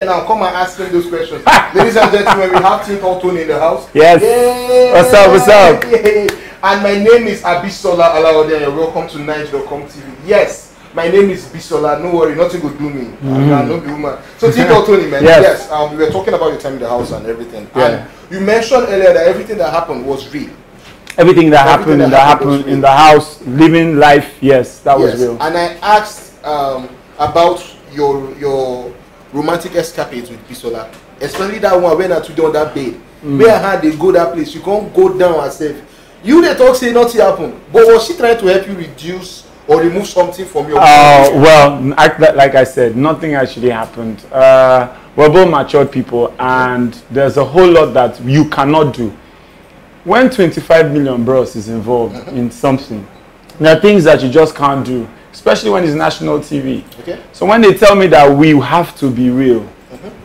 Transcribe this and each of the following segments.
Now come and ask him those questions. Ladies and gentlemen, we have ThinTallTony in the house. Yes. Yay! What's up? What's up? Yay! And my name is Abisola Alawode. Welcome to Nigerian TV. Yes, my name is Bisola. No worry, nothing will do me. I'm not the woman. So ThinTallTony, man. Yes. We were talking about your time in the house and everything. Yeah. And you mentioned earlier that everything that happened was real. Everything that happened in the house, living life, yes, that was real. And I asked about your romantic escapades with Bisola, especially that one when I today on that bed. Where I had they go that place, you can't go down herself. You they talk say nothing happened, but was she trying to help you reduce or remove something from your? Well, like I said, nothing actually happened. We're both matured people, and there's a whole lot that you cannot do. When 25 million bros is involved in something, there are things that you just can't do, especially when it's national TV. Okay. So when they tell me that we have to be real,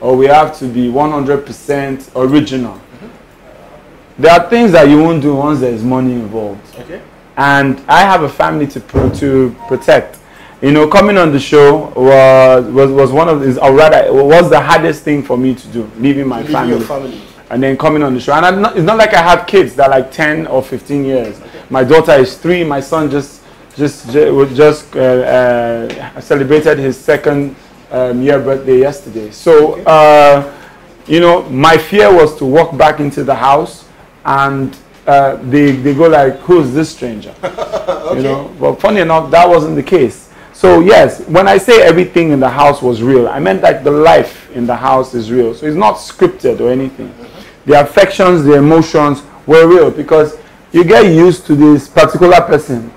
or we have to be 100% original, there are things that you won't do once there is money involved. Okay. And I have a family to protect. You know, coming on the show was one of these, or rather, it was the hardest thing for me to do, leaving my family. And then coming on the show. And it's not like I have kids that are like 10 or 15 years. Okay. My daughter is 3. My son just celebrated his second year birthday yesterday. So, you know, my fear was to walk back into the house and they go like, who's this stranger? Okay. You know, but funny enough, that wasn't the case. So yes, when I say everything in the house was real, I meant like the life in the house is real. So it's not scripted or anything. The affections, the emotions were real because you get used to this particular person.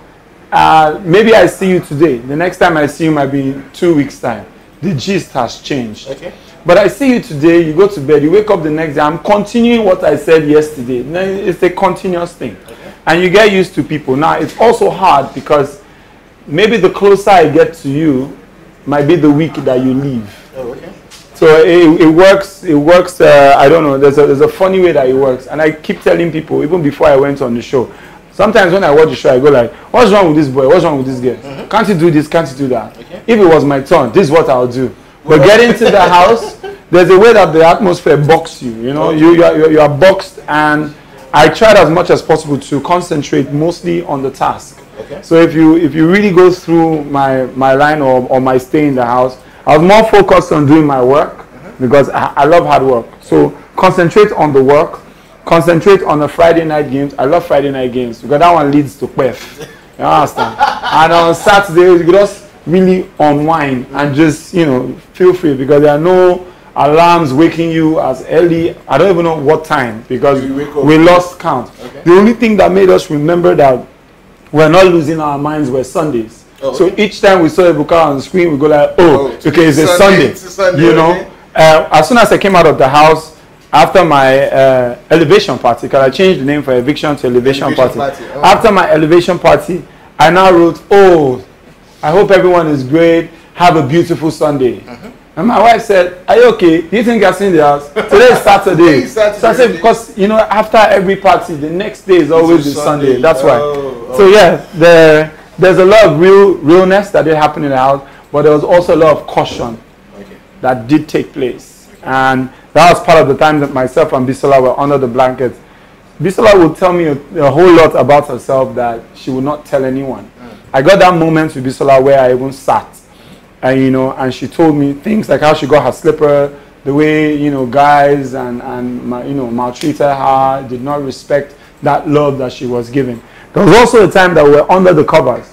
Maybe I see you today. The next time I see you might be in 2 weeks' time. The gist has changed. Okay. But I see you today, you go to bed, you wake up the next day, I'm continuing what I said yesterday. It's a continuous thing. Okay. And you get used to people. Now, it's also hard because maybe the closer I get to you might be the week that you leave. Oh, okay. So it works, I don't know, there's a funny way that it works. And I keep telling people, even before I went on the show, sometimes when I watch the show, I go like, what's wrong with this boy? What's wrong with this girl? Can't you do this? Can't you do that? Okay. If it was my turn, this is what I'll do. But getting to the house, there's a way that the atmosphere boxes you. You know, you are boxed, and I tried as much as possible to concentrate mostly on the task. Okay. So if you really go through my line or my stay in the house, I was more focused on doing my work because I love hard work. So concentrate on the work. Concentrate on the Friday night games. I love Friday night games because that one leads to PEF. You understand? And on Saturday, you just really unwind and just, you know, feel free because there are no alarms waking you as early. I don't even know what time because we lost count. Okay. The only thing that made us remember that we're not losing our minds were Sundays. Oh, okay. So each time we saw a Buka on the screen, we go like, oh, okay, it's a Sunday. It's a Sunday, you know. Okay. As soon as I came out of the house, after my elevation party, because I changed the name from eviction to elevation party. Oh. After my elevation party, I now wrote, oh, I hope everyone is great. Have a beautiful Sunday. And my wife said, are you okay? Do you think I've seen the house? Today is Saturday. So I said, because, you know, after every party, the next day is always the Sunday. That's why. Oh. So yeah, there's a lot of realness that did happen in the house, but there was also a lot of caution that did take place. And that was part of the time that myself and Bisola were under the blankets. Bisola would tell me a whole lot about herself that she would not tell anyone. I got that moment with Bisola where I even sat, and you know, and she told me things like how she got her slipper, the way, you know, guys and you know, maltreated her, did not respect that love that she was given. There was also a time that we were under the covers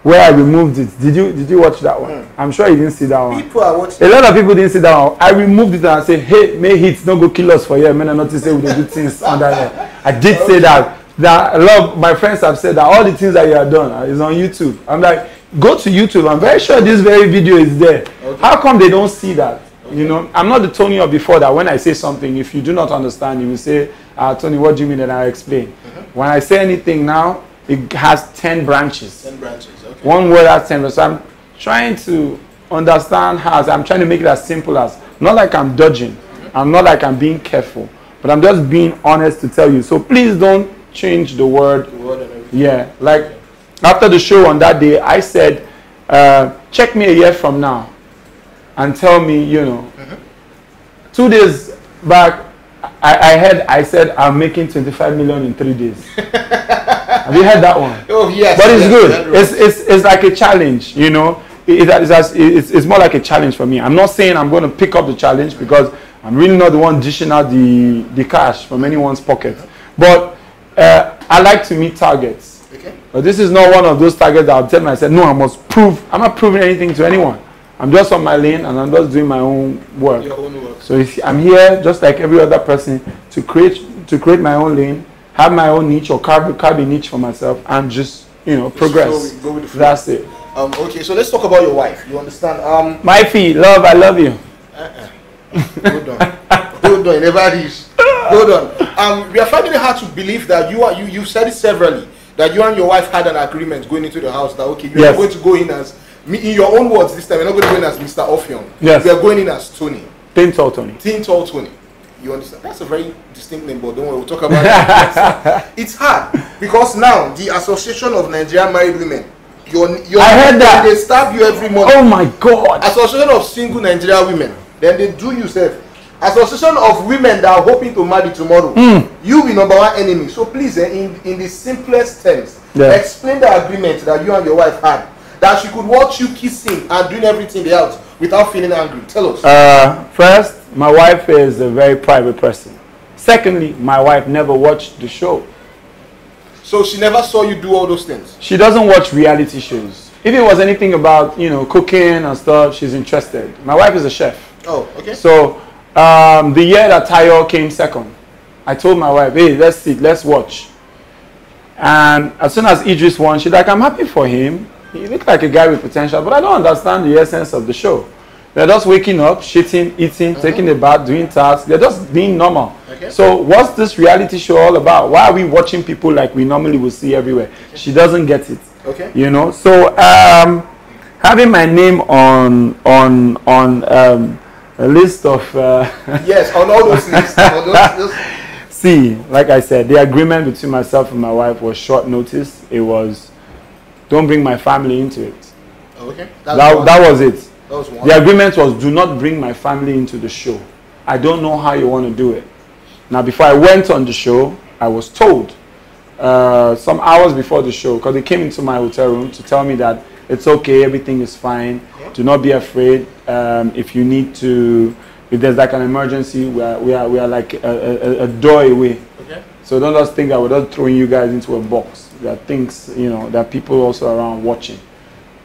where I removed it. Did you watch that one? I'm sure you didn't see that one. People are watching. A lot of people didn't see that one. I removed it and I said, hey, may hits don't go kill us for here. Men are not to say we do things under there. I did say that. That a lot of my friends have said that all the things that you have done is on YouTube. I'm like, go to YouTube. I'm very sure this very video is there. Okay. How come they don't see that? Okay. You know, I'm not the Tony of before that when I say something, if you do not understand, you will say, Tony, what do you mean? And I'll explain. When I say anything now, it has 10 branches. 10 branches, okay. One word has 10 branches. So I'm trying to understand how, I'm trying to make it as simple as, not like I'm dodging. I'm not like I'm being careful, but I'm just being honest to tell you. So please don't change the word. Yeah, like after the show on that day, I said, check me a year from now and tell me, you know, 2 days back, I said I'm making 25 million in 3 days. Have you heard that one? Oh yes. But it's yes, good. It's like a challenge, you know. It's more like a challenge for me. I'm not saying I'm going to pick up the challenge because I'm really not the one dishing out the cash from anyone's pocket. But I like to meet targets. Okay. But this is not one of those targets that I'll tell myself, no, I must prove. I'm not proving anything to anyone. I'm just on my lane and I'm just doing my own work. Your own work. So I'm here just like every other person to create my own lane, have my own niche or carve a niche for myself and just, you know, progress. Go with the flow. That's it. Okay, so let's talk about your wife. You understand? My fee, love, I love you. Hold on. Hold on, never reach. Hold on. We are finding it hard to believe that you said it severally that you and your wife had an agreement going into the house that okay, you're not going to go in as in your own words this time. You're not going to go in as Mr. Offion. Yes. We are going in as Tony. ThinTallTony. ThinTallTony. You understand? That's a very distinct name, but don't worry, we'll talk about it. It's hard because now the Association of Nigerian Married Women. I heard that. They stab you every month. Oh my God. Association of Single Nigerian Women. Then they do you self. Association of women that are hoping to marry tomorrow. You be number one enemy. So please, in the simplest terms, explain the agreement that you and your wife had. That she could watch you kissing and doing everything else without feeling angry. Tell us. First, my wife is a very private person. Secondly, my wife never watched the show. So she never saw you do all those things? She doesn't watch reality shows. If it was anything about, you know, cooking and stuff, she's interested. My wife is a chef. Oh, okay. So the year that Tayo came second, I told my wife, hey, let's sit, let's watch. And as soon as Idris won, she's like, I'm happy for him. He looked like a guy with potential, but I don't understand the essence of the show. They're just waking up, shitting, eating, taking a bath, doing tasks. They're just being normal. Okay. So what's this reality show all about? Why are we watching people like we normally will see everywhere? Okay. She doesn't get it. Okay. You know, so having my name on a list of yes, on all those lists. those. See, like I said, the agreement between myself and my wife was short notice. It was, don't bring my family into it. Okay. That was it. That was one. The agreement was, do not bring my family into the show. I don't know how you want to do it. Now, before I went on the show, I was told some hours before the show, because they came into my hotel room to tell me that it's okay, everything is fine. Okay. Do not be afraid. If you need to, if there's like an emergency, we are like a door away. Okay. So don't just think that we're just throwing you guys into a box. There are things, you know, there are people also around watching.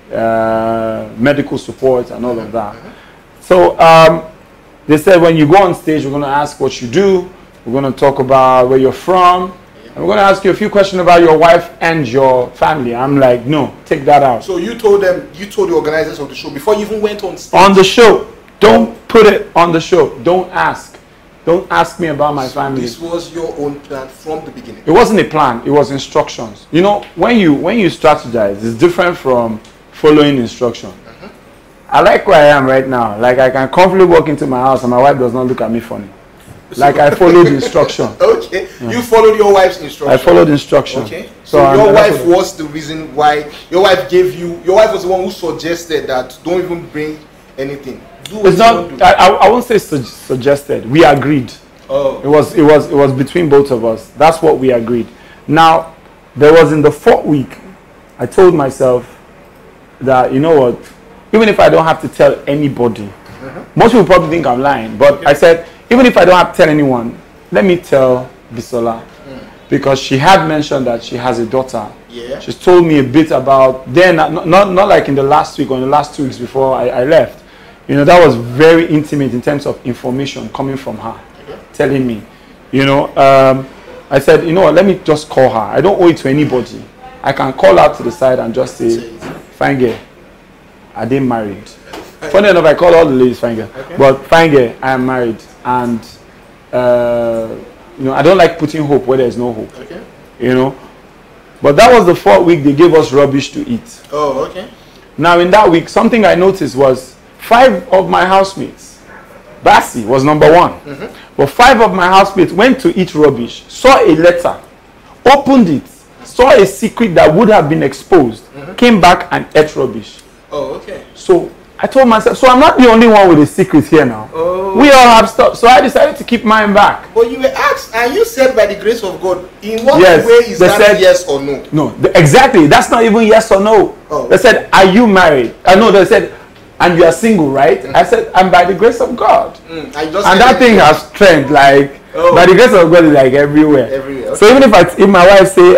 Medical support and all of that. So they said when you go on stage, we're going to ask what you do. We're going to talk about where you're from. And we're going to ask you a few questions about your wife and your family. I'm like, no, take that out. So you told them, you told the organizers of the show before you even went on stage? On the show. Don't put it on the show. Don't ask. Don't ask me about my family. This was your own plan from the beginning? It wasn't a plan. It was instructions. You know, when you strategize, it's different from following instruction. I like where I am right now. Like I can comfortably walk into my house and my wife does not look at me funny. Like I followed instruction. Okay. Yeah. You followed your wife's instruction. I followed instruction. Okay. So your wife was the reason why your wife gave you. Your wife was the one who suggested that don't even bring anything. It's not. I won't say suggested. We agreed. Oh. It was between both of us. That's what we agreed. Now, there was in the 4th week, I told myself that, you know what, even if I don't have to tell anybody, most people probably think I'm lying, but I said, even if I don't have to tell anyone, let me tell Bisola, because she had mentioned that she has a daughter. Yeah. She's told me a bit about, then not like in the last week or in the last 2 weeks before I left. You know, that was very intimate in terms of information coming from her, telling me, you know, I said, you know what, let me just call her. I don't owe it to anybody. I can call her to the side and just say, fine girl, are they married? Funny enough, I call all the ladies fine girl. But fine girl, I am married. And, you know, I don't like putting hope where there's no hope. You know. But that was the 4th week they gave us rubbish to eat. Oh, okay. Now, in that week, something I noticed was 5 of my housemates, Bassi was number 1. But 5 of my housemates went to eat rubbish, saw a letter, opened it, saw a secret that would have been exposed, came back and ate rubbish. Oh, okay. So I told myself, so I'm not the only one with a secret here now. Oh. We all have stuff. So I decided to keep mine back. But you were asked, and you said by the grace of God, in what Yes, way is they that said- yes or no? No, exactly. That's not even yes or no. Oh. They said, are you married? I know they said, and you are single, right? I said, I'm by the grace of God. And And that thing has trend, like, by the grace of God is like everywhere. Everywhere. So even if my wife say,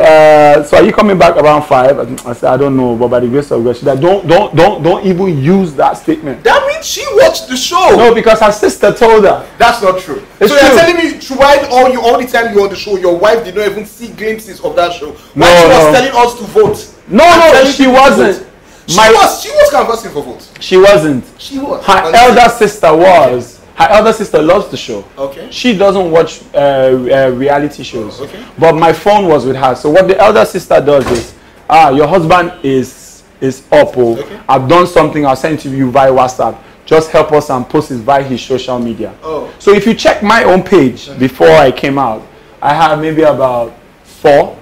so are you coming back around 5? I say, I don't know, but by the grace of God, she said, don't even use that statement. That means she watched the show. No, because her sister told her. That's not true. It's so you're true. telling me throughout all the time you were on the show, your wife did not even see glimpses of that show. No, While she was no. telling us to vote. No, telling she people to wasn't. vote. She was canvassing for votes. She wasn't. She was. Her elder sister was. Her elder sister loves the show. Okay. She doesn't watch reality shows. Okay. But my phone was with her. So what the elder sister does is, your husband is up. Okay. I've done something. I'll send to you via WhatsApp. Just help us and post it via his social media. Oh. So if you check my own page before I came out, I have maybe about 4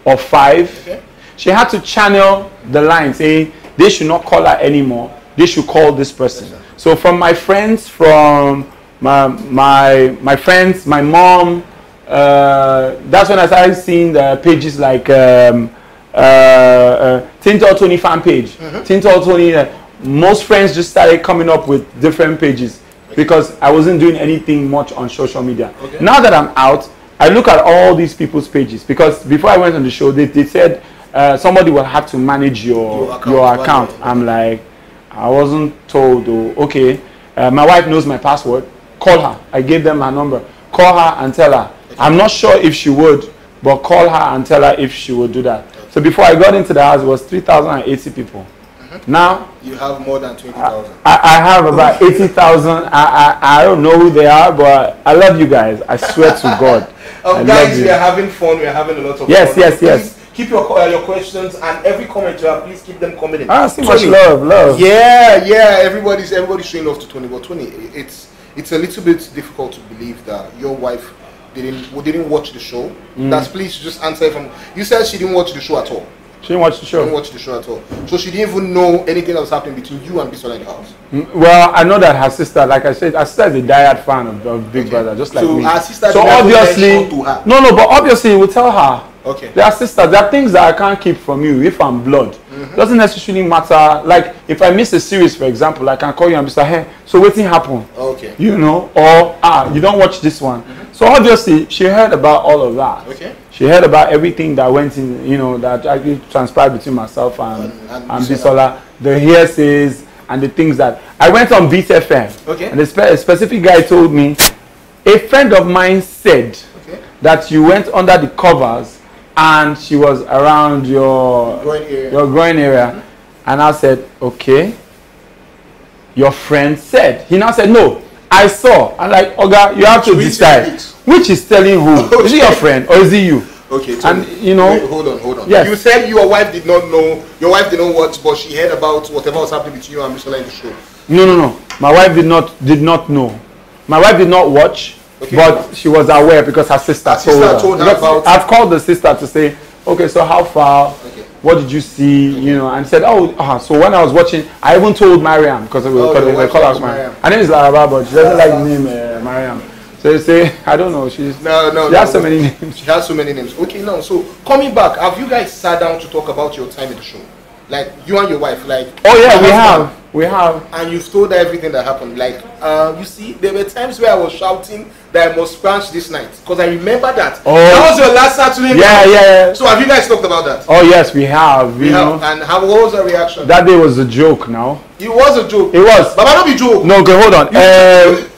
or 5. Okay. She had to channel the line saying they should not call her anymore. They should call this person. So from my friends, from my friends, my mom, that's when I started seeing the pages like ThinTallTony fan page. ThinTallTony, most friends just started coming up with different pages because I wasn't doing anything much on social media. Okay. Now that I'm out, I look at all these people's pages because before I went on the show, they said somebody will have to manage your account. I'm like, I wasn't told. Okay, my wife knows my password. Call her. I gave them her number. Call her and tell her. Okay. I'm not sure if she would, but call her and tell her if she would do that. Okay. So before I got into the house, it was 3,080 people. Now you have more than 20,000. I have about 80,000. I don't know who they are, but I love you guys. I swear to God. Guys, we are having fun. We are having a lot of fun. Yes. Keep your questions and every comment you have, please keep them coming in. So much love. Yeah. Everybody's showing love to Tony, but Tony, it's a little bit difficult to believe that your wife didn't watch the show. That's please just answer from. You said she didn't watch the show at all. She didn't watch the show. She didn't watch the show at all. So she didn't even know anything that was happening between you and Bisola in the house. Well, I know that her sister, like I said, her sister is a diehard fan of Big Brother, just like me. So her sister so obviously, to her. no, but obviously we tell her. Okay. They are sisters. There are things that I can't keep from you if I'm blood. Doesn't necessarily matter. Like if I miss a series, for example, I can call you and be like, hey, so what thing happened? Okay. You know, or you don't watch this one. So obviously she heard about all of that. Okay. She heard about everything that went in, you know, that actually transpired between myself and Bisola, the hearsays and the things that I went on Beat FM. Okay. And a specific guy told me, a friend of mine said that you went under the covers and she was around your groin area. And I said, okay. Your friend said. He now said, no, I saw. I'm like, Oga, you have to decide. Which is telling who? Is it your friend or is it you? Okay. And you know. Wait, hold on. Yes. You said your wife did not know. Your wife did not watch, but she heard about whatever was happening between you and Bisola in the show. No. My wife did not know. My wife did not watch. Okay. But she was aware because her sister told her about. I've called the sister to say, okay, so how far? Okay. What did you see? Okay. You know, and said, so when I was watching, I even told Mariam because we call her Mariam. Her name is Laraba, but she doesn't like the name Mariam. So they say, I don't know. She has so many names. She has so many names. Okay, now so coming back, have you guys sat down to talk about your time in the show? Like you and your wife, like. Oh yeah, we have. And you've told her everything that happened. Like, you see, there were times where I was shouting that I must scratch this night because I remember that. Oh. That was your last Saturday. Yeah. So have you guys talked about that? Oh yes, we have. We have. And what was the reaction? That day was a joke. Now. It was a joke. It was. But not be joke. No, okay, hold on.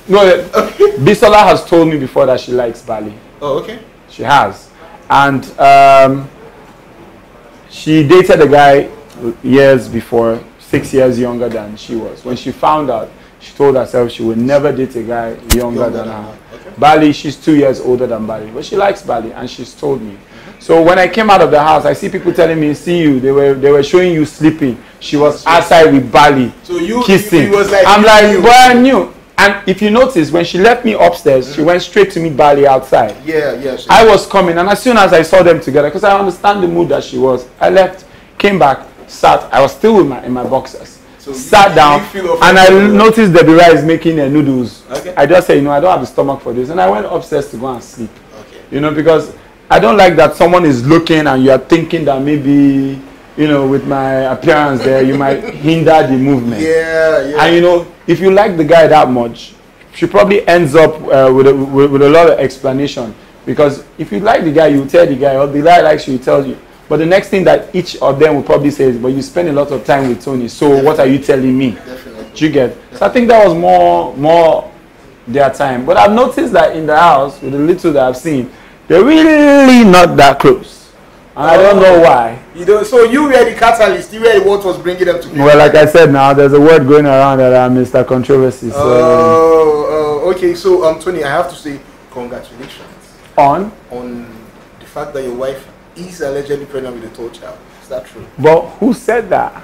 No, Bisola has told me before that she likes Bali. Oh, okay. She has, and she dated a guy years before, 6 years younger than she was. When she found out, she told herself she would never date a guy younger than her. Okay. Bali, she's 2 years older than Bali, but she likes Bali, and she's told me. So when I came out of the house, I see people telling me, see you, they were showing you sleeping. She was outside with Bali, so kissing. Was like, I'm like, well, I knew. And if you notice, when she left me upstairs, she went straight to meet Bali outside. Yeah. I was coming, and as soon as I saw them together, because I understand the mood that she was, I left, came back, sat. I was still in my boxers. So sat down, and I noticed Debbie is making noodles. Okay. I just said, you know, I don't have the stomach for this, and I went upstairs to go and sleep. Okay. You know, because I don't like that someone is looking and you are thinking that maybe, you know, with my appearance there, you might hinder the movement. Yeah. And you know, if you like the guy that much, she probably ends up with a lot of explanation. Because if you like the guy, you tell the guy, or the guy likes you, he tells you. But the next thing that each of them will probably say is, but you spend a lot of time with Tony, so what are you telling me? Definitely. Do you get? So I think that was more their time. But I've noticed that in the house, with the little that I've seen, they're really not that close. And I don't know why. You don't, so you were the catalyst, you were what was bringing them together. Well, like I said now, there's a word going around that I'm Mr. Controversy. So, okay, so Tony, I have to say congratulations. On The fact that your wife is allegedly pregnant with a third child. Is that true? But who said that?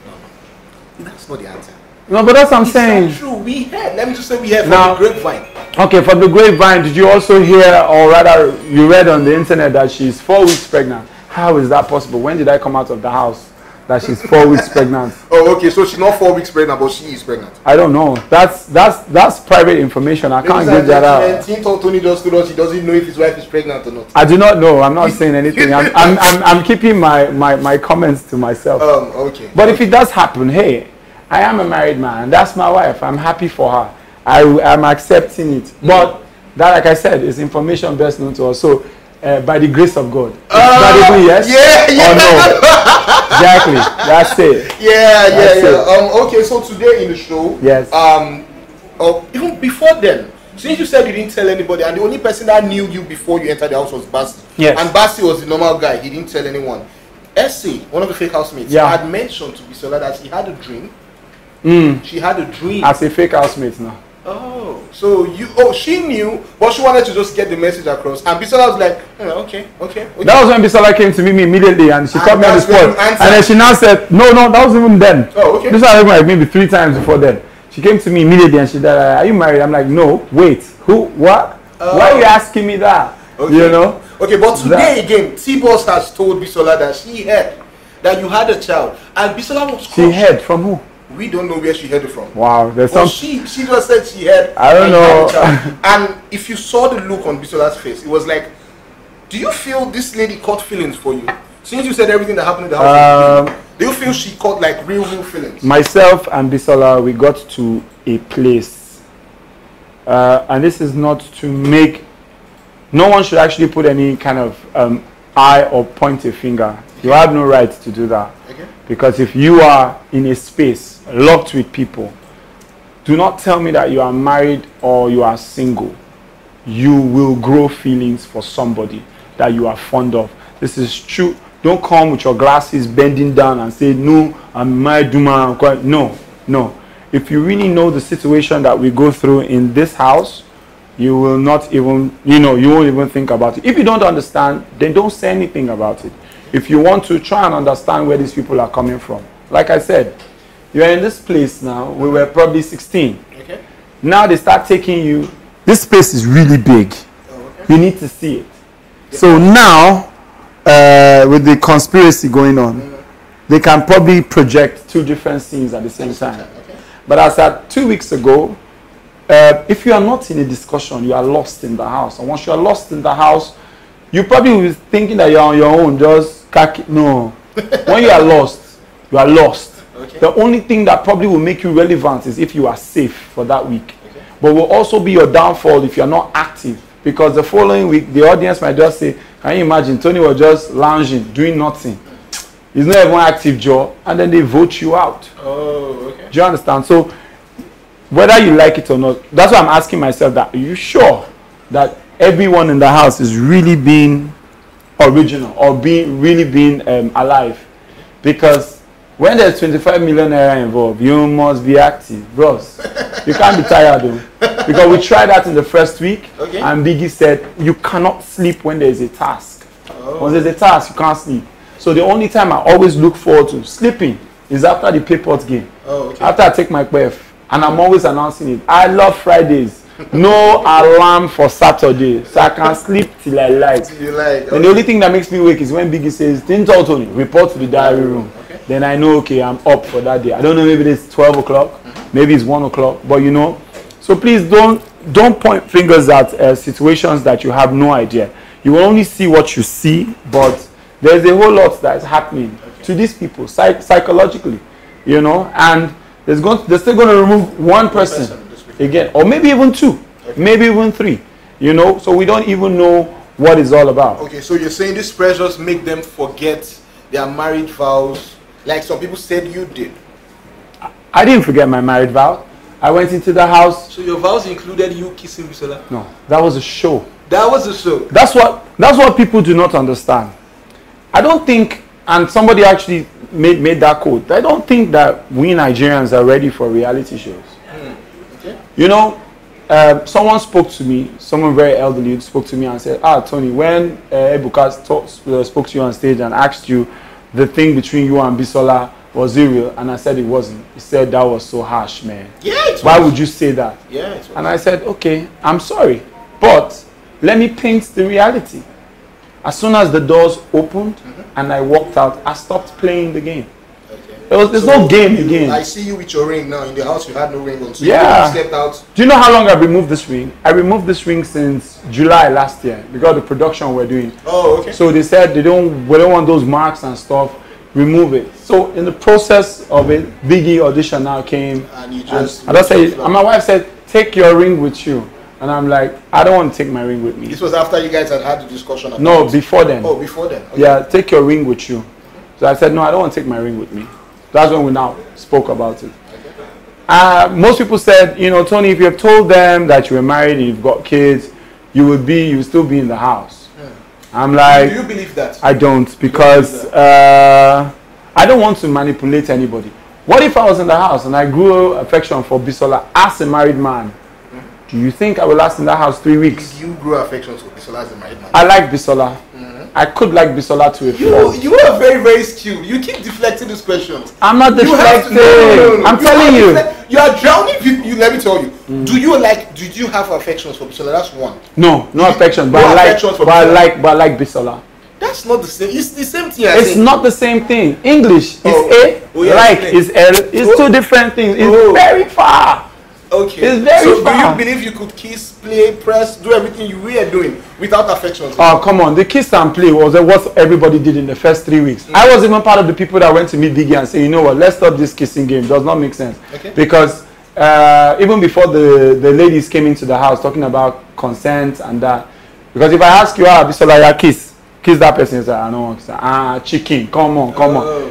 No. That's not the answer. No, but that's what I'm saying. It's not true. We heard. Let me just say we heard from Now, the grapevine. Okay, from the grapevine, did you also hear, or rather, you read on the internet that she's 4 weeks pregnant? How is that possible? When did I come out of the house that she's 4 weeks pregnant? Oh, okay. So she's not 4 weeks pregnant, but she is pregnant. I don't know. That's private information. I can't give that out. ThinTallTony just told us he doesn't know if his wife is pregnant or not. I do not know. I'm not saying anything. I'm keeping my comments to myself. Okay. But if it does happen, hey, I am a married man. That's my wife. I'm happy for her. I'm accepting it. But that, like I said, is information best known to us. So, by the grace of God, yes or no? Exactly. That's it. Yeah. Okay. So today in the show, yes. Even before then, since you said you didn't tell anybody, and the only person that knew you before you entered the house was Basi. Yes. And Basi was the normal guy. He didn't tell anyone. Essie, one of the fake housemates, had mentioned to Bisola that she had a dream. She had a dream. As a fake housemate now. Oh, so she knew, but she wanted to just get the message across. And Bisola was like, okay. That was when Bisola came to meet me immediately, and she called me on the spot. And then she now said, no, that was even then. Oh, okay. This was like maybe 3 times before then. She came to me immediately and she said, are you married? I'm like, no, wait, who, what? Why are you asking me that? Okay. You know? Okay, but today again, T-Boss has told Bisola that she heard that you had a child. And Bisola was crushed. She heard from who? We don't know where she heard it from. Wow, there's but some. She just said she heard. I don't know. And if you saw the look on Bisola's face, it was like, do you feel this lady caught feelings for you? Since you said everything that happened in the house, do you feel she caught like real feelings? Myself and Bisola, we got to a place, and this is not to make. No one should actually put any kind of eye or point a finger. You have no right to do that. Okay. Because if you are in a space locked with people, do not tell me that you are married or you are single. You will grow feelings for somebody that you are fond of. This is true. Don't come with your glasses bending down and say, no, I'm married, no. If you really know the situation that we go through in this house, you will not even, you won't even think about it. If you don't understand, then don't say anything about it. If you want to, try and understand where these people are coming from. Like I said, you're in this place now. We were probably 16. Okay. Now they start taking you. This place is really big. Oh, okay. You need to see it. Yeah. So now, with the conspiracy going on, they can probably project 2 different scenes at the same time. Okay. But as at 2 weeks ago, if you are not in a discussion, you are lost in the house. And once you are lost in the house, you probably will be thinking that you're on your own. No. When you are lost, you are lost. Okay. The only thing that probably will make you relevant is if you are safe for that week. Okay. But will also be your downfall if you're not active. Because the following week, the audience might just say, can you imagine, Tony was just lounging, doing nothing. He's not even active, Joe. And then they vote you out. Oh, okay. Do you understand? So, whether you like it or not, that's why I'm asking myself that, are you sure that everyone in the house is really being original or really being alive? Because when there's 25 million naira involved, you must be active, bros. You can't be tired though. Because we tried that in the first week, okay. And Biggie said you cannot sleep when there's a task. Oh. Once there's a task, you can't sleep. So the only time I always look forward to sleeping is after the Payport game. Oh, okay. After I take my PF. And I'm always announcing it. I love Fridays. No alarm for Saturday. So I can sleep till I like. Till you like. Okay. And the only thing that makes me wake is when Biggie says, ThinTallTony, report to the diary room. Okay. then I know, okay, I'm up for that day. I don't know, maybe it's 12 o'clock, maybe it's 1 o'clock, but you know. So please don't point fingers at situations that you have no idea. You will only see what you see, but there's a whole lot that is happening to these people psychologically, you know, and they're still going to remove one person again, or maybe even two, maybe even three, you know, so we don't even know what it's all about. Okay, so you're saying these pressures make them forget their married vows, like some people said you did? I didn't forget my married vow. I went into the house. So your vows included you kissing Bisola? No, that was a show. That was a show. That's what people do not understand. I don't think, and somebody actually made that quote, I don't think that we Nigerians are ready for reality shows. Okay. You know, someone spoke to me, someone very elderly spoke to me and said, Tony, when Ebuka spoke to you on stage and asked you the thing between you and Bisola, was it real? And I said it wasn't. He said that was so harsh, man. Yeah, it was. Why would you say that? Yeah, it was. And I said, okay, I'm sorry, but let me paint the reality. As soon as the doors opened and I walked out, I stopped playing the game. Okay. There's no game again. I see you with your ring now. In the house you had no ring on. So yeah. You slept out. Do you know how long I've removed this ring? I removed this ring since July last year because of the production we're doing. Oh, okay. So they said we don't want those marks and stuff. Remove it. So in the process of it, Biggie audition now came. And you just... And my wife said, take your ring with you. And I'm like, I don't want to take my ring with me. This was after you guys had the discussion about No, before then. Oh, before then. Okay. Yeah, take your ring with you. So I said, no, I don't want to take my ring with me. That's when we now spoke about it. Okay. Most people said, you know, Tony, if you have told them that you were married and you've got kids, you would still be in the house. I'm like... Do you believe that? I don't, because I don't want to manipulate anybody. What if I was in the house and I grew affection for Bisola as a married man? Do you think I will last in that house 3 weeks? You grew affection for Bisola as a married man? I like Bisola. I could like Bisola to a fault. You are very, very skilled. You keep deflecting these questions. I'm not deflecting. No. I'm telling you. You are drowning people. Let me tell you. Did you have affections for Bisola? That's one. No affection. But I like Bisola. That's not the same. It's the same thing. It's not the same thing. English is is L. It's two different things. It's very far. Okay. It's very far. Do you believe you could kiss, play, press, do everything you were doing without affections? Oh, come on. The kiss and play was what everybody did in the first 3 weeks. I was even part of the people that went to meet Biggie and say, you know what, let's stop this kissing game. It does not make sense. Okay. Because even before the ladies came into the house talking about consent and that, because if I ask you, Bisola, kiss that person, say, I don't want to. Chicken, come on.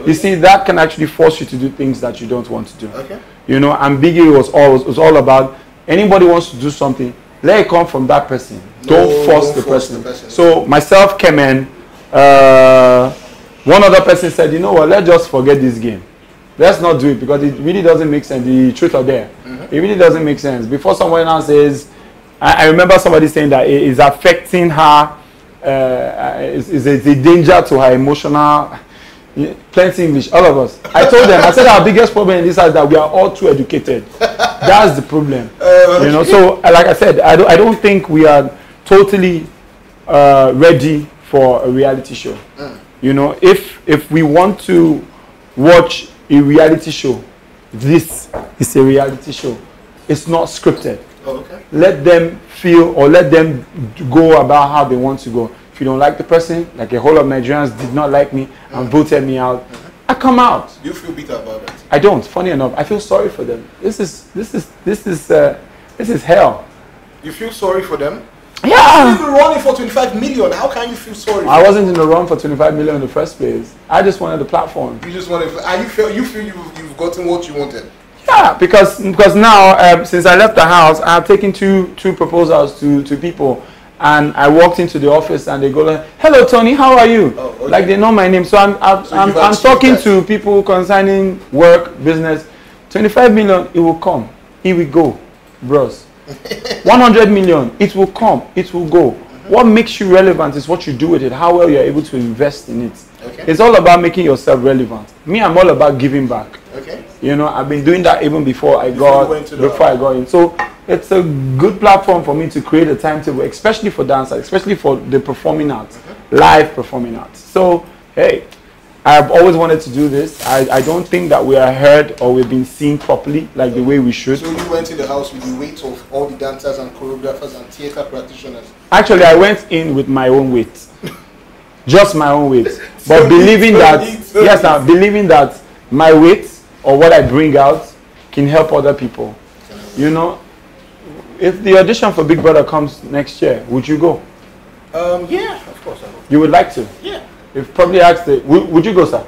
You see, that can actually force you to do things that you don't want to do. Okay. You know, and Biggie was all about anybody wants to do something, let it come from that person. Don't force the person. So myself came in. One other person said, you know what, let's just forget this game. Let's not do it because it really doesn't make sense. The truth are there. It really doesn't make sense. Before someone else says, I remember somebody saying that it is affecting her. Is a danger to her emotional. Plenty English, all of us. I told them, I said our biggest problem in this house is that we are all too educated. That's the problem. You know, so like I said, I don't think we are totally ready for a reality show. You know, if we want to watch a reality show, this is a reality show. It's not scripted. Okay. Let them feel or let them go about how they want to go. If you don't like the person, like a whole lot of Nigerians did not like me and voted me out, I come out. Do you feel bitter about that? I don't. Funny enough, I feel sorry for them. This is hell. You feel sorry for them? Yeah. You've been running for 25 million. How can you feel sorry? I wasn't in the run for 25 million in the first place. I just wanted the platform. You just wanted, and you feel you've gotten what you wanted. Yeah, because now since I left the house, I have taken two proposals to people. And I walked into the office and they go like, hello Tony, how are you? Oh, okay. Like they know my name. So I'm talking to people concerning work, business. 25 million, it will come. Here we go, bros. 100 million, it will come, it will go. What makes you relevant is what you do with it, how well you're able to invest in it. Okay. It's all about making yourself relevant. Me, I'm all about giving back. Okay. You know, I've been doing that even before I got in. So it's a good platform for me to create a timetable, especially for dancers, especially for the performing arts, live performing arts. So, hey, I've always wanted to do this. I don't think that we are heard or we've been seen properly like the way we should. So you went in the house with the weight of all the dancers and choreographers and theater practitioners? Actually, I went in with my own weight. Just my own weight. But believing that my weight or what I bring out can help other people. You know, if the audition for Big Brother comes next year, would you go? Yeah, of course I will. You would like to? Yeah. If probably asked it, would you go, sir?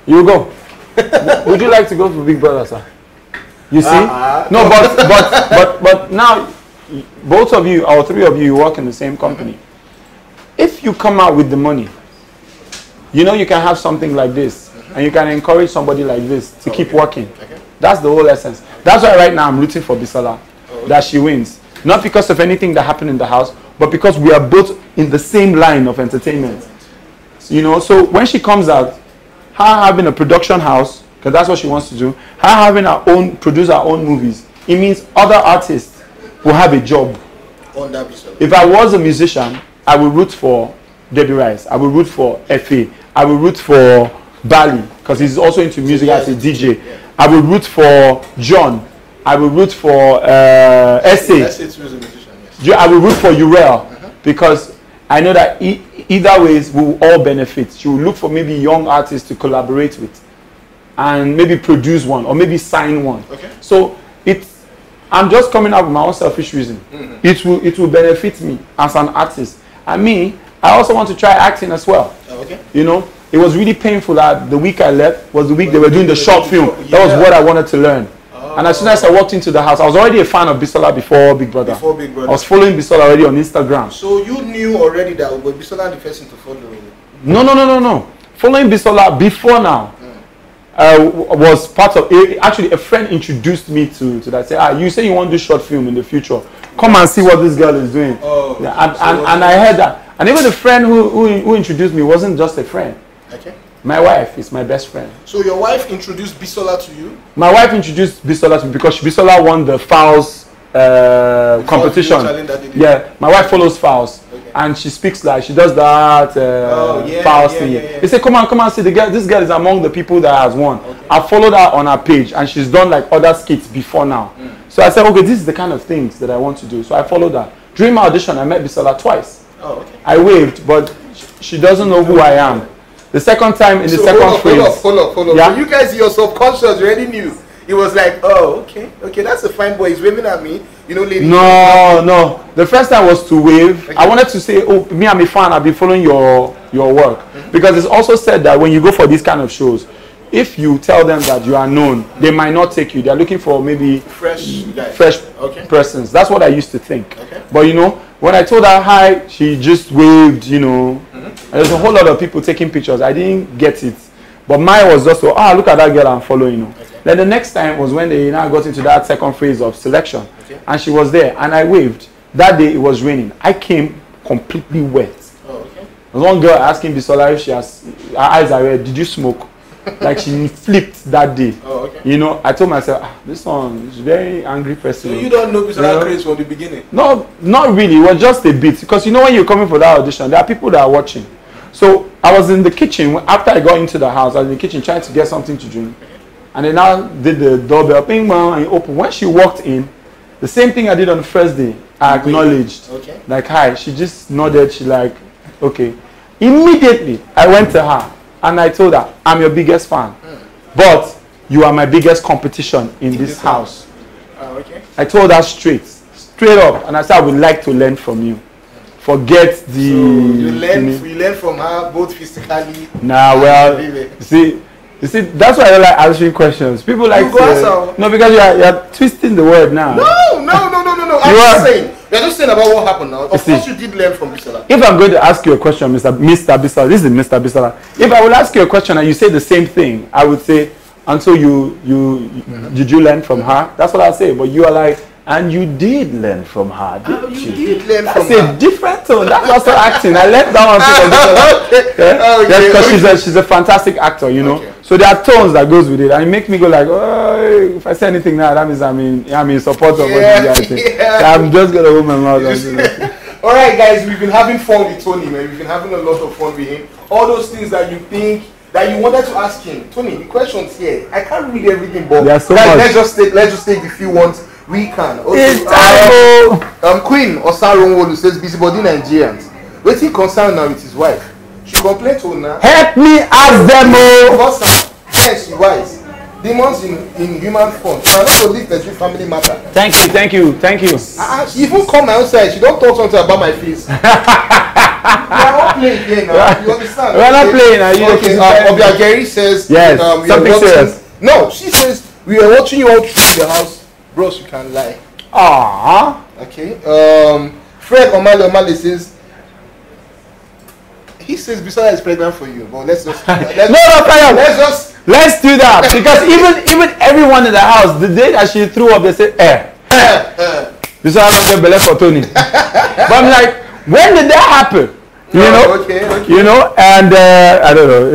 You will go. Would you like to go for Big Brother, sir? You see? No, but now, both of you, or three of you, work in the same company. If you come out with the money, you know you can have something like this, and you can encourage somebody like this to keep working. Okay. That's the whole essence. That's why right now I'm rooting for Bisola, that she wins. Not because of anything that happened in the house, but because we are both in the same line of entertainment. You know, so when she comes out, her having a production house, because that's what she wants to do, her having her own, produce her own movies, it means other artists will have a job. If I was a musician, I would root for Debbie Rice, I would root for F.A., I would root for Bali, because he's also into music as a DJ. I would root for John, I would root for S.A. I would root for Urel, because I know that either ways we will all benefit. She will look for maybe young artists to collaborate with and maybe produce one or maybe sign one. Okay. So I'm just coming up with my own selfish reason. It will benefit me as an artist. And me, I also want to try acting as well. Okay. You know, it was really painful that the week I left was the week they were doing the short film. That was what I wanted to learn. And as soon as I walked into the house, I was already a fan of Bisola before Big Brother. I was following Bisola already on Instagram. So you knew already that Bisola the person to follow you? No. Following Bisola before now was part of, actually a friend introduced me to that. Say, you say you want to do short film in the future. Come and see what this girl is doing. Oh, yeah, and I heard that. And even the friend who introduced me wasn't just a friend. Okay. My wife is my best friend. So your wife introduced Bisola to you? My wife introduced Bisola to me because Bisola won the Fowls competition. Yeah, my wife follows Fowls. Okay. And she speaks like, she does that Fowls thing. They say, come on, see, this girl is among the people that has won. Okay. I followed her on her page and she's done like other skits before now. So I said, okay, this is the kind of things that I want to do. So I followed her. During my audition, I met Bisola twice. Oh, okay. I waved, but she doesn't know who I am. The second time in the second phrase. Hold up. Yeah? So you guys, your subconscious already knew. It was like, oh, okay, that's a fine boy. He's waving at me. You know, lady. No. The first time was to wave. Okay. I wanted to say, oh, me, I'm a fan. I've been following your work. Because it's also said that when you go for these kind of shows, if you tell them that you are known, they might not take you. They're looking for maybe fresh persons. That's what I used to think. Okay. But you know, when I told her hi, she just waved, you know. There's a whole lot of people taking pictures. I didn't get it. But mine was just, look at that girl I'm following. Okay. Then the next time was when they now got into that second phase of selection. Okay. And she was there. And I waved. That day it was raining. I came completely wet. Oh, okay. There was one girl asking Bisola if her eyes are red. Did you smoke? Like she flipped that day. Oh, okay. You know, I told myself, this one is very angry person. So you don't know Bisola craze from the beginning? No, not really. It was just a bit. Because you know when you're coming for that audition, there are people that are watching. So I was in the kitchen. After I got into the house, I was in the kitchen trying to get something to drink. And they now did the doorbell, ping bang, and opened. When she walked in, the same thing I did on the first day, I acknowledged. Okay. Like, hi. She just nodded. She like, okay. Immediately, I went to her. And I told her, I'm your biggest fan. But you are my biggest competition in this house. Okay. I told her straight up. And I said, I would like to learn from you. Forget the... So you learn from her both physically... Nah, well, you see, that's why I don't like answering questions. People like to... No, because you're twisting the word now. No. You're just saying about what happened now. Of course you did learn from Bisola. If I'm going to ask you a question, Mr. Bisola, this is Mr. Bisola. If I will ask you a question and you say the same thing, I would say, until did you learn from her? That's what I'll say. But you are like, and you did learn from her, didn't you? You did learn from her. That's a different tone. That's also acting. I let that one from because she's a fantastic actor, you know. Okay. So there are tones that goes with it, and it makes me go like, oh, if I say anything now, that means I'm in support of what you guys say. Yeah. I'm just gonna hold my mouth. Alright guys, we've been having fun with Tony, man. We've been having a lot of fun with him. All those things that you think that you wanted to ask him. Tony, the questions here, I can't read everything, but so let's just take the few ones we can. Okay, Queen Osaronwolu says busybody Nigerians. Waiting concern now with his wife. She complained to her. Help me ask them. Yes, you wise. Demons in human form. So I not to leave the family matter. Thank you. She even come my own side. She don't talk something about my face. We are not playing here now. You understand? We are not playing now. Okay. Obia Gary says yes. Something serious. No, she says we are watching you all through the house. Bros, you can lie. Ah. Okay. Fred Omale says. He says Bisola is pregnant for you, but let's do that because even everyone in the house, the day that she threw up, they said, Bisola don't get belly for Tony. But I'm like, when did that happen? Okay. You know, and I don't know.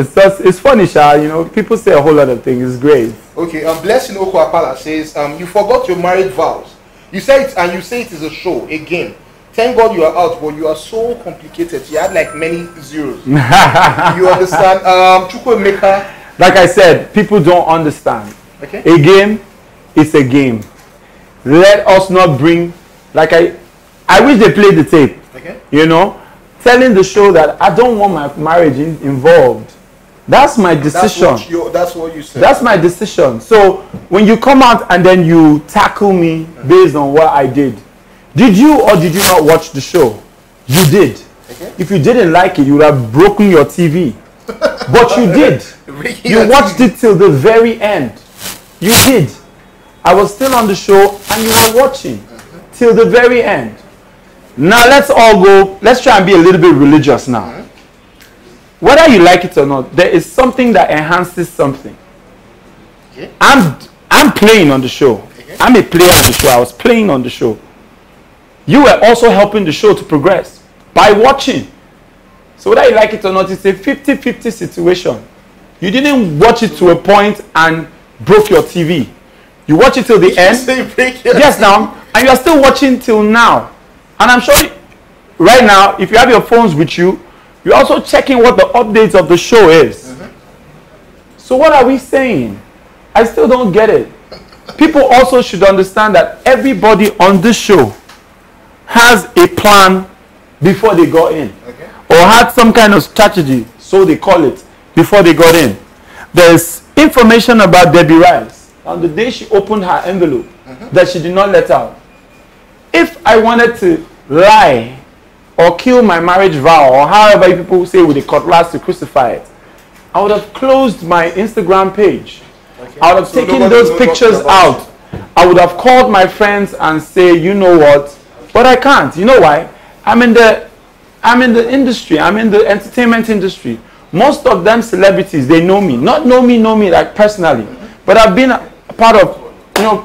It's funny, Sha. You know, people say a whole lot of things. It's great. Okay. Blessing Okwapala says, you forgot your marriage vows. You say it, and you say it is a show, a game. Thank God you are out, but you are so complicated. You had like many zeros. You understand? Chukwemeka. Like I said, people don't understand. Okay. A game is a game. Let us not bring, like I wish they played the tape. Okay. You know, telling the show that I don't want my marriage involved. That's my decision. That's what you said. That's my decision. So when you come out and then you tackle me based on what I did. Did you or did you not watch the show? You did. Okay. If you didn't like it, you would have broken your TV. But you did. You watched it till the very end. You did. I was still on the show and you were watching till the very end. Now let's try and be a little bit religious now. Whether you like it or not, there is something that enhances something. Okay. I'm playing on the show. Okay. I'm a player on the show. I was playing on the show. You were also helping the show to progress by watching. So whether you like it or not, it's a 50-50 situation. You didn't watch it to a point and broke your TV. You watch it till the end. Yes, now. And you are still watching till now. And I'm sure right now, if you have your phones with you, you're also checking what the updates of the show is. So what are we saying? I still don't get it. People also should understand that everybody on this show has a plan before they got in, or had some kind of strategy, so they call it, before they got in. There's information about Debbie Rice on the day she opened her envelope that she did not let out. If I wanted to lie or kill my marriage vow, or however people say with a cutlass to crucify it, I would have closed my Instagram page. I would have taken those pictures out. I would have called my friends and say, you know what? But I can't. You know why? I'm in the industry. I'm in the entertainment industry. Most of them celebrities, they know me. Not know me like personally. But I've been a part of,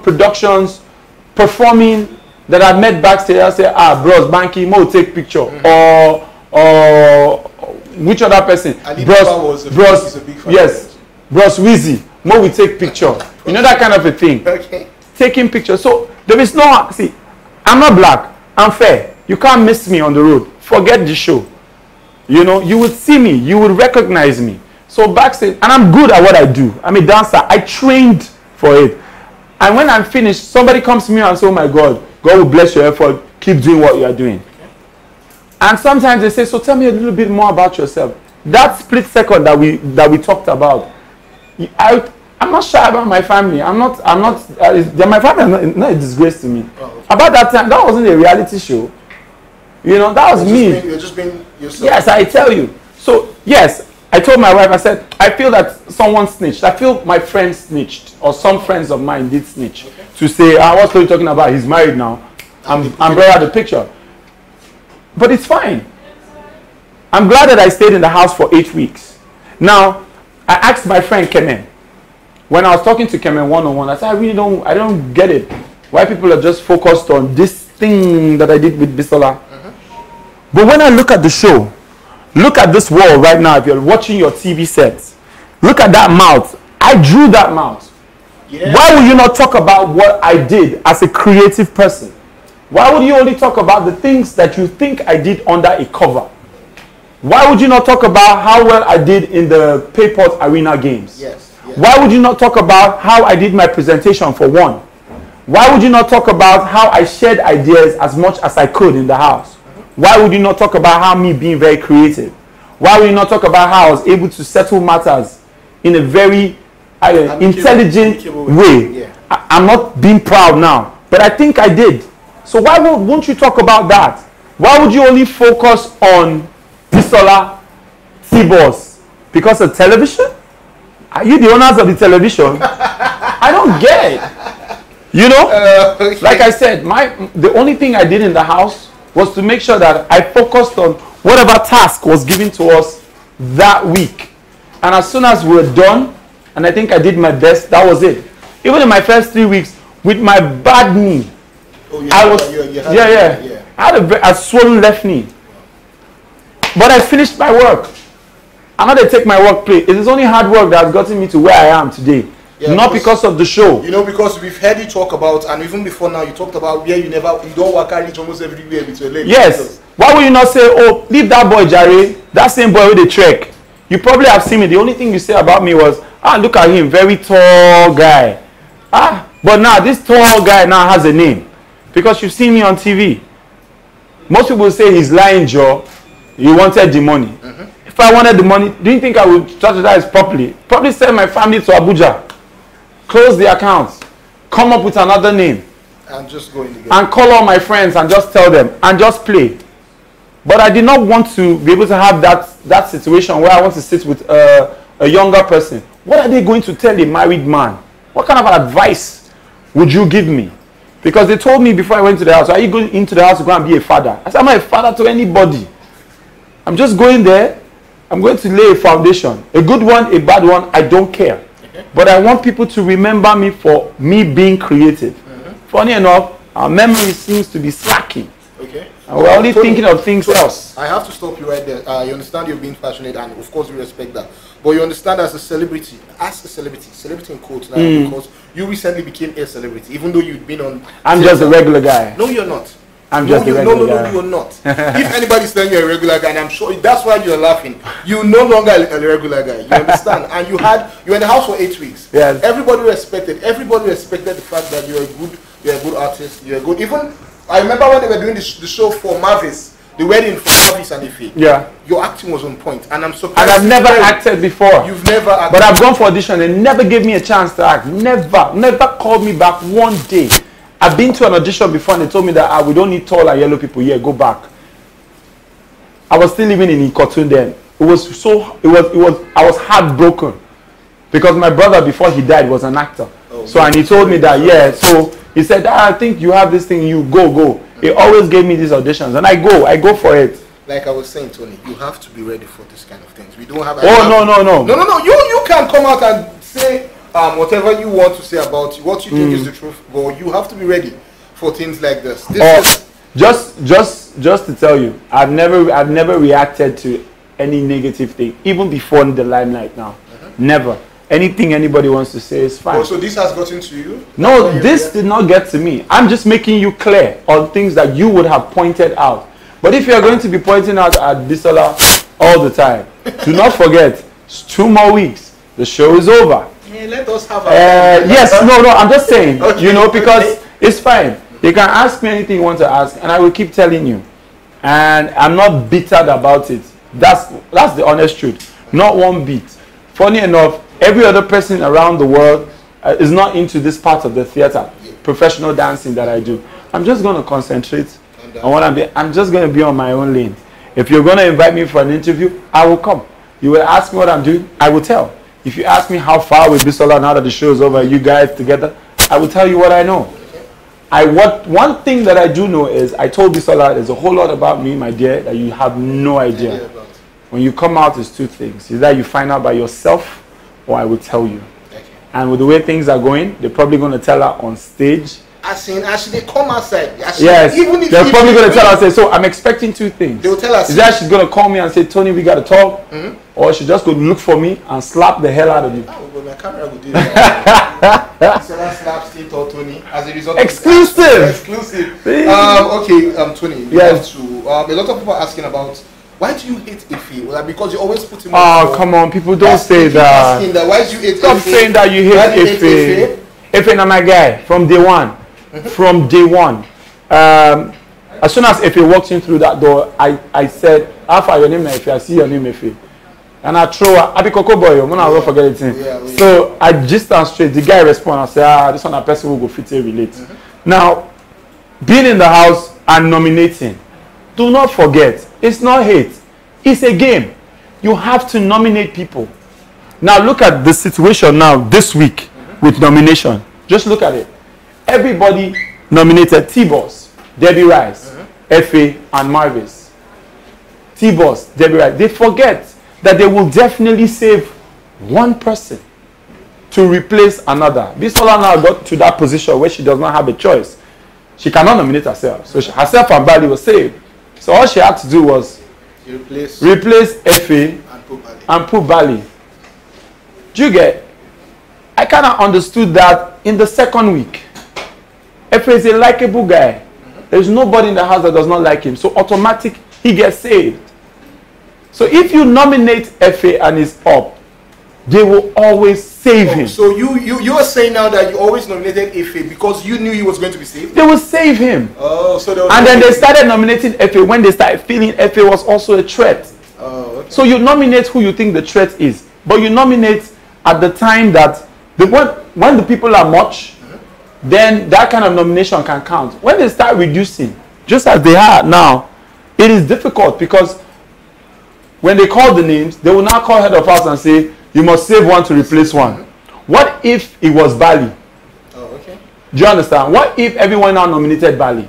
productions, performing, that I've met backstage. I say, bros, Banky, Mo take picture. Or which other person? Bros, yes. Bros Wheezy, Mo will take picture. You know, that kind of a thing. Okay. Taking pictures. So there is no, see, I'm not black. I'm fair. You can't miss me on the road. Forget the show. You would see me. You would recognize me. So backstage, and I'm good at what I do. I'm a dancer. I trained for it. And when I'm finished, somebody comes to me and says, oh my God, God will bless your effort. Keep doing what you are doing. And sometimes they say, so tell me a little bit more about yourself. That split second that we talked about, I'm not shy about my family. My family is not a disgrace to me. Oh, okay. About that time, that wasn't a reality show. That was me. You're just being yourself. Yes, I tell you. So, yes, I told my wife, I said, I feel that someone snitched. I feel my friend snitched, or some friends of mine did snitch. Okay. To say, what's he talking about? He's married now. I'm brought out the picture. But it's fine. I'm glad that I stayed in the house for 8 weeks. Now, I asked my friend Kemen. When I was talking to Kemen one-on-one, I said, I don't get it. Why people are just focused on this thing that I did with Bisola. But when I look at the show, look at this wall right now, if you're watching your TV sets, look at that mouth. I drew that mouth. Yeah. Why would you not talk about what I did as a creative person? Why would you only talk about the things that you think I did under a cover? Why would you not talk about how well I did in the Payport Arena games? Yes. Why would you not talk about how I did my presentation for one? Why would you not talk about how I shared ideas as much as I could in the house? Why would you not talk about how me being very creative? Why would you not talk about how I was able to settle matters in a very intelligent way? Yeah. I'm not being proud now, but I think I did. So why won't you talk about that? Why would you only focus on Bisola, T-Boss? Because of television? Are you the owners of the television? I don't get it. You know, Okay. like I said, the only thing I did in the house was to make sure that I focused on whatever task was given to us that week. And as soon as we were done, and I think I did my best, that was it. Even in my first 3 weeks, with my bad knee, I had a swollen left knee. But I finished my work. I'm not going to take my work play. It is only hard work that has gotten me to where I am today. Yeah, not because of the show. You know, because we've heard you talk about, and even before now, you talked about where you don't work out reach almost everywhere with your legs. Yes. Why would you not say, oh, leave that boy, Jare, that same boy with the trek? You probably have seen me. The only thing you say about me was, look at him, very tall guy. But now this tall guy now has a name because you've seen me on TV. Most people say he's lying, Joe. You wanted the money. If I wanted the money, do you think I would strategize properly? Probably send my family to Abuja, close the accounts, come up with another name, and just go in the game. And call all my friends and just tell them and just play. But I did not want to be able to have that situation where I want to sit with a younger person. What are they going to tell a married man? What kind of advice would you give me? Because they told me before I went to the house, are you going into the house to go and be a father? I said, I'm not a father to anybody. I'm just going there. I'm going to lay a foundation. A good one, a bad one, I don't care. But I want people to remember me for me being creative. Funny enough, our memory seems to be slacking. Okay. And we're only thinking of things else. I have to stop you right there. You understand you're being passionate, and of course we respect that. But you understand as a celebrity in quotes now, because you recently became a celebrity, even though you've been on. I'm just a regular guy. No, you're not. I'm just a regular guy. No, you're not. If anybody's telling you a regular guy, and I'm sure that's why you're laughing, you're no longer a regular guy. You understand? And you were in the house for 8 weeks. Yes. Everybody respected the fact that you're a good artist. You're a good. Even I remember when they were doing the show for Mavis, the wedding for Mavis and Ife. Yeah. Your acting was on point, and I'm surprised. And I've never acted before. You've never acted. But I've gone for audition and never gave me a chance to act. Never called me back one day. I've been to an audition before and they told me that we don't need tall and yellow people here, go back. I was still living in Ikotun then. I was heartbroken because my brother before he died was an actor. And he told me that, so he said, I think you have this thing, you go. He always gave me these auditions and I go for it. Like I was saying, Tony, you have to be ready for this kind of things. We don't have. No. You can come out and say whatever you want to say about what you think is the truth, but you have to be ready for things like this. Just to tell you, I've never reacted to any negative thing, even before the limelight now. Never. Anything anybody wants to say is fine. So this has gotten to you? No, this did not get to me. I'm just making you clear on things that you would have pointed out. But if you're going to be pointing out at Bisola all the time, do not forget, it's 2 more weeks. The show is over. Yeah, let us have yes, no, I'm just saying, because it's fine. You can ask me anything you want to ask, and I will keep telling you. And I'm not bittered about it. That's the honest truth. Not one bit. Funny enough, every other person around the world is not into this part of the theater, professional dancing that I do. I'm just going to concentrate on what I'm just going to be on my own lane. If you're going to invite me for an interview, I will come. You will ask me what I'm doing, I will tell. If you ask me how far with Bisola now that the show is over, you guys together, I will tell you what I know. One thing that I do know is I told Bisola there's a whole lot about me, my dear, that you have no idea. When you come out, it's 2 things. Either you find out by yourself or I will tell you. And with the way things are going, they're probably going to tell her on stage. As they come outside. Yes, they're probably going to tell her, so I'm expecting 2 things. They'll tell us. Either she's going to call me and say, Tony, we got to talk. Or she just go look for me and slap the hell out of you. Oh, well, my camera will do that. So that slaps ThinTallTony as a result. Exclusive. Exclusive. Okay, Tony. Yes. A lot of people are asking about Why do you hate Efe? Well, because you always put him on. Oh, come on, people don't say that. Why do you hate Stop saying that you hate Efe. Efe na my guy from day one. From day one. As soon as Efe walked in through that door, I said, Alpha, your name is Efe. I see your name Efe. And I throw a happy cocoa boy. I'm not forget it. So I just stand straight. The guy respond. I say, this one a person who go fit relate. Now, being in the house and nominating, do not forget, it's not hate. It's a game. You have to nominate people. Now look at the situation now this week with nomination. Just look at it. Everybody nominated T-Boss, Debbie Rice, Efe, and Marvis. T-Boss, Debbie Rice. They forget that they will definitely save one person to replace another. Bisola now got to that position where she does not have a choice. She cannot nominate herself. So herself and Bali was saved. So all she had to do was replace Efe and put Bali. Do you get? I kind of understood that in the second week. Efe is a likable guy. There's nobody in the house that does not like him. So automatic, he gets saved. So if you nominate Efe and he's up, they will always save him. So you are saying now that you always nominated Efe because you knew he was going to be saved? They will save him. Oh, so and then they started nominating Efe when they started feeling Efe was also a threat. Oh, okay. So you nominate who you think the threat is, but you nominate at the time that when the people are much, then that kind of nomination can count. When they start reducing, just as they are now, it is difficult because when they call the names, they will now call head of house and say, you must save one to replace one. What if it was Bali? Oh, okay. Do you understand? What if everyone now nominated Bali?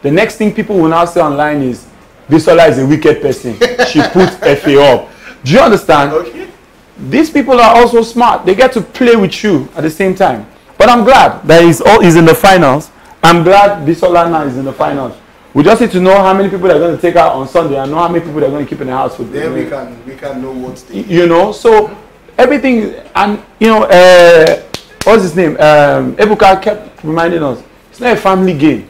The next thing people will now say online is, Bisola is a wicked person. She put Efe up. Do you understand? Okay. These people are also smart. They get to play with you at the same time. But I'm glad that he's in the finals. I'm glad Bisola now is in the finals. We just need to know how many people are going to take out on Sunday and know how many people are going to keep in the house for then we can know what they so everything. And what's his name, Ebuka kept reminding us it's not a family game.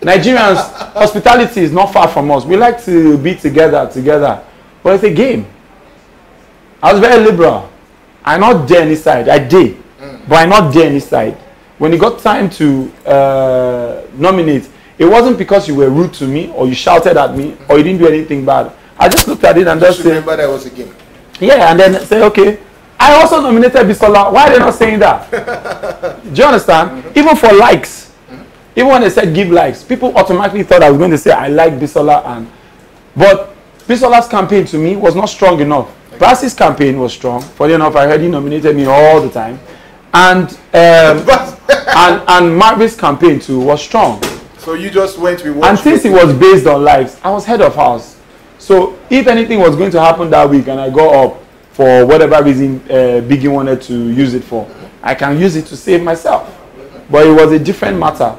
Nigerians, hospitality is not far from us. We like to be together, but it's a game. I was very liberal. I not dare any side. I did, but I not dare any side. When it got time to nominate, it wasn't because you were rude to me or you shouted at me or you didn't do anything bad. I just looked at it and just remember that was a game. Yeah, and then say, okay, I also nominated Bisola. Why are they not saying that? Do you understand? Even for likes, even when they said give likes, people automatically thought I was going to say I like Bisola, but Bisola's campaign to me was not strong enough. Brass's campaign was strong. Funny enough, I heard he nominated me all the time, and Marvin's campaign too was strong. So you just went with what? And since it was based on lives, I was head of house. So if anything was going to happen that week and I go up for whatever reason Biggie wanted to use it for, I can use it to save myself. But it was a different matter.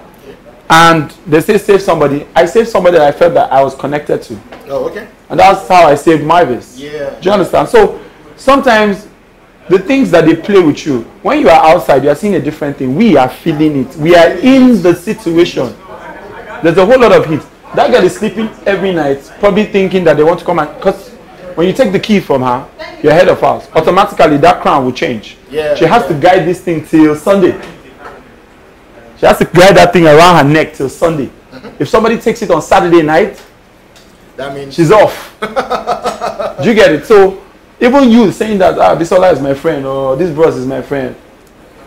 And they say save somebody. I saved somebody that I felt that I was connected to. Oh, okay. And that's how I saved Marvis. Yeah. Do you understand? So sometimes the things that they play with you, when you are outside, you are seeing a different thing. We are feeling it. We are in the situation. There's a whole lot of heat. That girl is sleeping every night, probably thinking that they want to come and... Because when you take the key from her, you're head of house. Automatically, that crown will change. Yeah, she has to guide this thing till Sunday. She has to guide that thing around her neck till Sunday. If somebody takes it on Saturday night, that means she's off. Do you get it? So, even you saying that Bisola is my friend or this bros is my friend,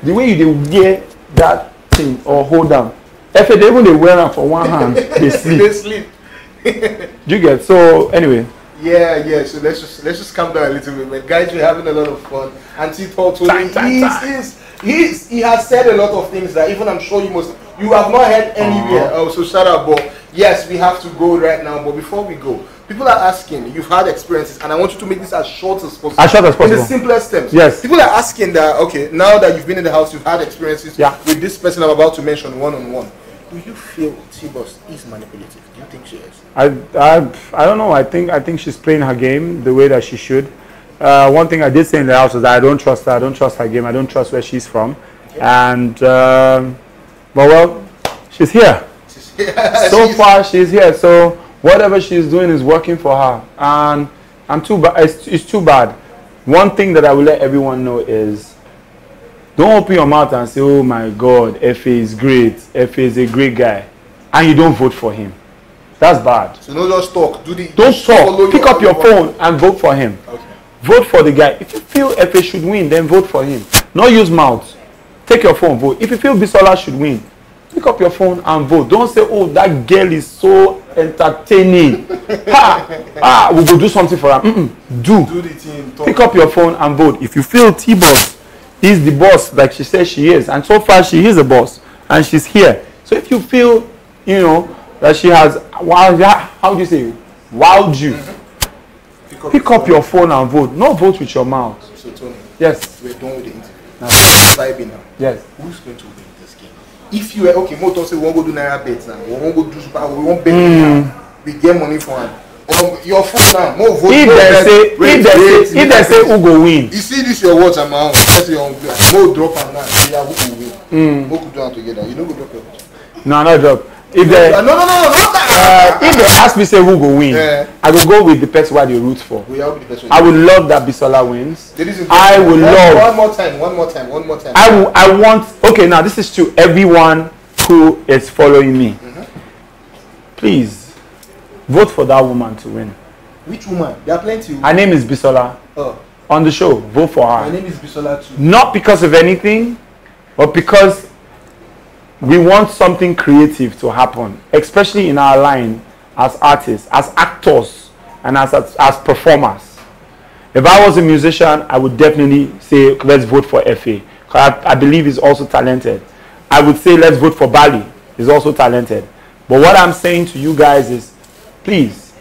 the way you wear that thing or hold them, if they even wear them for one hand, they sleep. They sleep. Do you get? So anyway. Yeah. So let's just calm down a little bit, man. Guys, we're having a lot of fun. And ThinTallTony, he has said a lot of things that even I'm sure you have not heard anywhere. Oh, so shout out, but yes, we have to go right now. But before we go, people are asking, you've had experiences, and I want you to make this as short as possible. As short as possible. In the simplest terms. Yes. People are asking that, okay, now that you've been in the house, you've had experiences with this person I'm about to mention one-on-one. Do you feel T-Boss is manipulative? Do you think she is? I don't know. I think she's playing her game the way that she should. One thing I did say in the house was that I don't trust her. I don't trust her game. I don't trust where she's from. Okay. And well, she's here. So far, she's here. So Whatever she's doing is working for her, and it's too bad. One thing that I will let everyone know is, don't open your mouth and say, oh my God, Efe is great, Efe is a great guy, and you don't vote for him. That's bad. So no, just talk. Don't talk. Pick up your phone and vote for him. Okay. Vote for the guy. If you feel Efe should win, then vote for him. Not use mouth. Take your phone, vote. If you feel Bisola should win, pick up your phone and vote. Don't say, oh, that girl is so entertaining. We'll go do something for her. Do the thing. Pick up your phone and vote. If you feel T-Boss is the boss like she says she is, and so far she is a boss, and she's here. So if you feel, you know, that she has, how do you say, wowed you, pick up your phone and vote. No vote with your mouth. So Tony, yes, we're done with the interview. Vibing now. Yes. Who's going to win this game? If you were okay, Moto say we won't go do Naira bets now. We won't go do Super. We won't bet now. We get money for him. Your phone now. More vote. If they say who go win. You see this your watch amount. That's your more drop and now. Yeah, who will win? Who could do it together? You know go drop your watch. No, not drop. If they no, not that. If they ask me say who go win, I will go with the person who I dey root for. I would love that Bisola wins. I would love. One more time. I want. Okay, now this is to everyone who is following me. Please vote for that woman to win. Which woman? There are plenty. Her name is Bisola. Oh. On the show, vote for her. My name is Bisola too. Not because of anything, but because we want something creative to happen, especially in our line as artists, as actors, and as performers. If I was a musician, I would definitely say, let's vote for Efe. I believe he's also talented. I would say, let's vote for Bali. He's also talented. But what I'm saying to you guys is, please,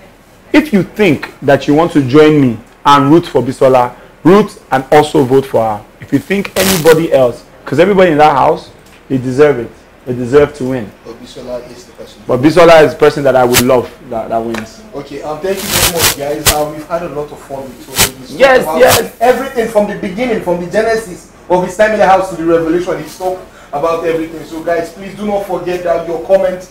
if you think that you want to join me and root for Bisola, root and also vote for her. If you think anybody else, because everybody in that house, they deserve it. They deserve to win. But Bisola is the person. But Bisola is the person that I would love that wins. Okay, thank you very much, guys. We've had a lot of fun with you. Yes. Everything from the beginning, from the genesis of his time in the house to the revelation, he's talked about everything. So, guys, please do not forget that your comments,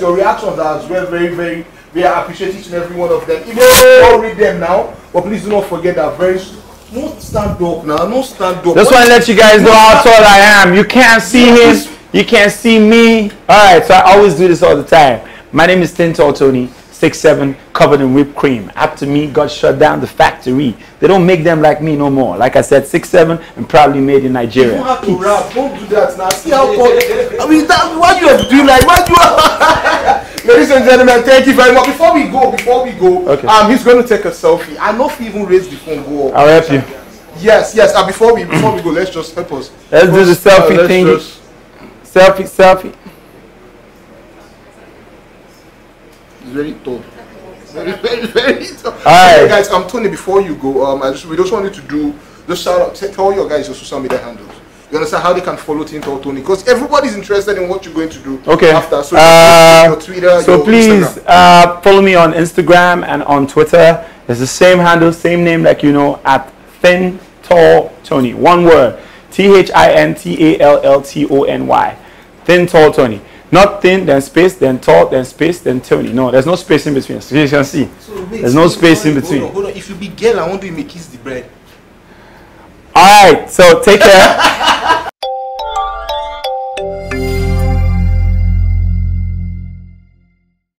your reactions are as well very, very, we appreciate each and every one of them. Even if you don't read them now, but please do not forget that no stand up now, no stand up. Just want to let you guys know how tall I am. You can't see him. You can't see me. Alright, so I always do this all the time. My name is ThinTallTony, 6'7", covered in whipped cream. After me, God shut down the factory. They don't make them like me no more. Like I said, 6'7", and proudly made in Nigeria. You don't have to rap. Don't do that now. See how cold. I mean, what you have to do, like, what you have. Ladies and gentlemen, thank you very much. Before we go, okay. He's going to take a selfie. I know if he even raise the phone, go up. I'll help you. Yes. Before we go, let's just help us. Let's do the selfie thing. Selfie. It's very tall. Very tall. Alright. Okay, guys, Tony, before you go, we just wanted to do the shout out. Tell your guys your social media handles. You understand how they can follow ThinTallTony? Because everybody's interested in what you're going to do after. So your Twitter, so your please Instagram. Follow me on Instagram and on Twitter. It's the same handle, same name like you know, at ThinTallTony. One word. ThinTallTony. ThinTallTony. Not thin, then space, then tall, then space, then Tony. No, there's no space in between. So you can see. There's no space in between. Hold on. If you be girl, I want to make kiss the bread. Alright, so take care.